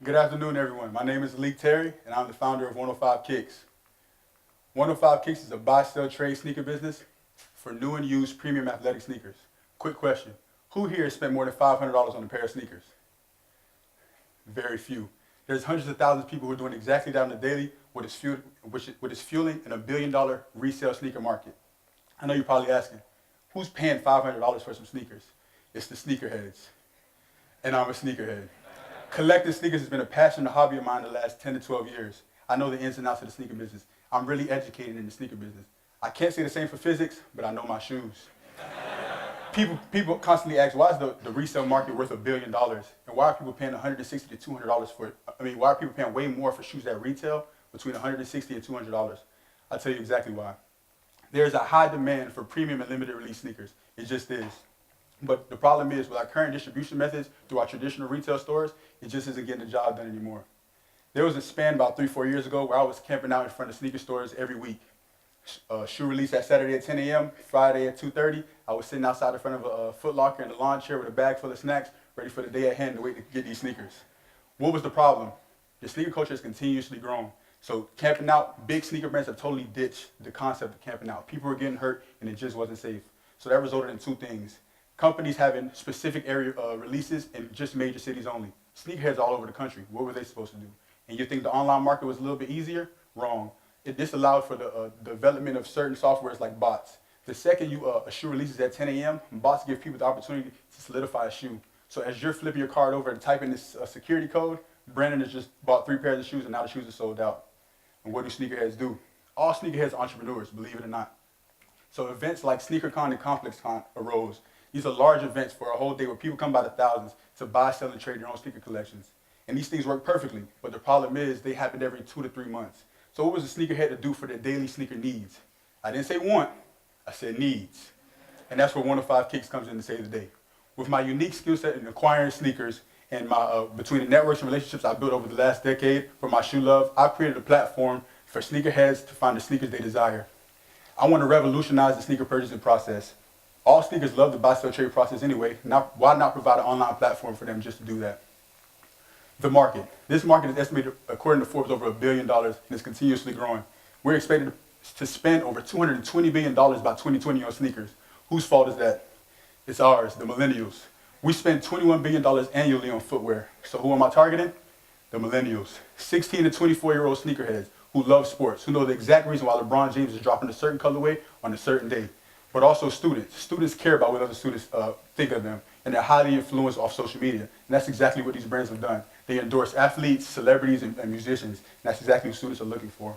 Good afternoon, everyone. My name is Lee Terry, and I'm the founder of 105Kicks. 105Kicks is a buy-sell trade sneaker business for new and used premium athletic sneakers. Quick question. Who here has spent more than $500 on a pair of sneakers? Very few. There's hundreds of thousands of people who are doing exactly that on the daily, what is fueling an $1 billion resale sneaker market. I know you're probably asking, who's paying $500 for some sneakers? It's the sneakerheads. And I'm a sneakerhead. Collecting sneakers has been a passion and a hobby of mine the last 10 to 12 years. I know the ins and outs of the sneaker business. I'm really educated in the sneaker business. I can't say the same for physics, but I know my shoes. People constantly ask, why is the resale market worth $1 billion? And why are people paying $160 to $200 for it? Why are people paying way more for shoes at retail between $160 and $200? I'll tell you exactly why. There's a high demand for premium and limited release sneakers. It just is. But the problem is, with our current distribution methods through our traditional retail stores, it just isn't getting the job done anymore. There was a span about 3-4 years ago where I was camping out in front of sneaker stores every week. Shoe release at Saturday at 10 a.m., Friday at 2:30. I was sitting outside in front of a Foot Locker in the lawn chair with a bag full of snacks, ready for the day at hand to wait to get these sneakers. What was the problem? The sneaker culture has continuously grown. So camping out, big sneaker brands have totally ditched the concept of camping out. People were getting hurt and it just wasn't safe. So that resulted in two things. Companies having specific area releases in just major cities only. Sneakerheads all over the country. What were they supposed to do? And you think the online market was a little bit easier? Wrong. This allowed for the development of certain softwares like bots. The second a shoe releases at 10 a.m., bots give people the opportunity to solidify a shoe. So as you're flipping your card over and typing this security code, Brandon has just bought 3 pairs of shoes and now the shoes are sold out. And what do sneakerheads do? All sneakerheads are entrepreneurs, believe it or not. So events like SneakerCon and ComplexCon arose. These are large events for a whole day where people come by the thousands to buy, sell, and trade their own sneaker collections. And these things work perfectly, but the problem is they happen every 2 to 3 months. So what was a sneakerhead to do for their daily sneaker needs? I didn't say want, I said needs. And that's where 105Kicks comes in to save the day. With my unique skill set in acquiring sneakers and my between the networks and relationships I built over the last decade for my shoe love, I've created a platform for sneakerheads to find the sneakers they desire. I want to revolutionize the sneaker purchasing process. All sneakers love the buy-sell trade process anyway. Why not provide an online platform for them just to do that? The market. This market is estimated, according to Forbes, over $1 billion and is continuously growing. We're expected to spend over $220 billion by 2020 on sneakers. Whose fault is that? It's ours, the millennials. We spend $21 billion annually on footwear. So who am I targeting? The millennials. 16 to 24-year-old sneakerheads who love sports, who know the exact reason why LeBron James is dropping a certain colorway on a certain day. But also students. Students care about what other students think of them, and they're highly influenced off social media. And that's exactly what these brands have done. They endorse athletes, celebrities, and musicians, and that's exactly what students are looking for.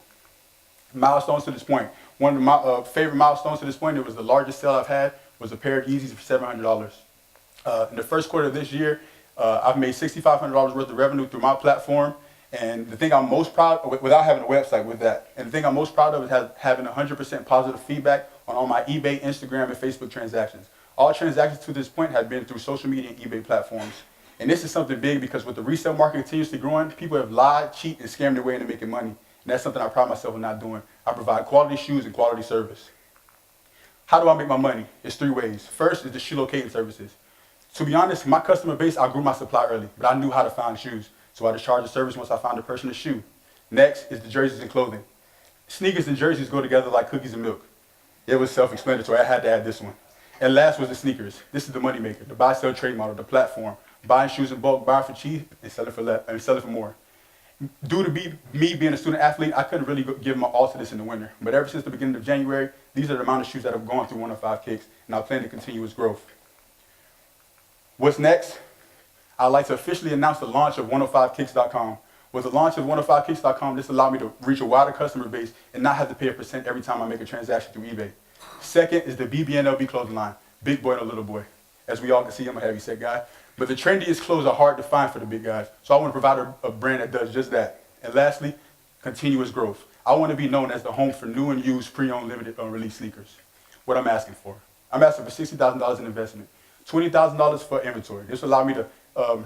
Milestones to this point. One of my favorite milestones to this point, it was the largest sale I've had, was a pair of Yeezys for $700. In the first quarter of this year, I've made $6,500 worth of revenue through my platform. And the thing I'm most proud of, without having a website with that, and the thing I'm most proud of is having 100% positive feedback on all my eBay, Instagram, and Facebook transactions. All transactions to this point have been through social media and eBay platforms. And this is something big because with the resale market continuously growing, people have lied, cheated, and scammed their way into making money. And that's something I pride myself on not doing. I provide quality shoes and quality service. How do I make my money? It's 3 ways. First is the shoe locating services. To be honest, my customer base, I grew my supply early, but I knew how to find shoes. So I just charged a service once I found a person to shoe. Next is the jerseys and clothing. Sneakers and jerseys go together like cookies and milk. It was self-explanatory. I had to add this one. And last was the sneakers. This is the moneymaker, the buy-sell trade model, the platform. Buying shoes in bulk, buying for cheap, and selling for more. Due to me being a student athlete, I couldn't really give my all to this in the winter. But ever since the beginning of January, these are the amount of shoes that have gone through 105Kicks, and I plan to continue its growth. What's next? I'd like to officially announce the launch of 105Kicks.com. With the launch of 105Kicks.com, this allowed me to reach a wider customer base and not have to pay a percent every time I make a transaction through eBay. Second is the BBNLB clothing line, big boy and little boy. As we all can see, I'm a heavy set guy. But the trendiest clothes are hard to find for the big guys, so I want to provide a brand that does just that. And lastly, continuous growth. I want to be known as the home for new and used pre-owned limited release sneakers. What I'm asking for? I'm asking for $60,000 in investment, $20,000 for inventory. This will allow me to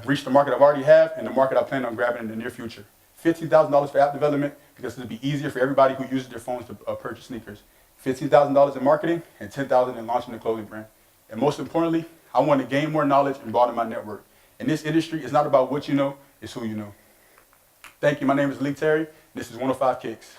reach the market I've already have and the market I plan on grabbing in the near future. $15,000 for app development because it'll be easier for everybody who uses their phones to purchase sneakers. $15,000 in marketing and $10,000 in launching the clothing brand. And most importantly, I want to gain more knowledge and broaden my network. In this industry, it's not about what you know, it's who you know. Thank you. My name is Lee Terry. This is 105 Kicks.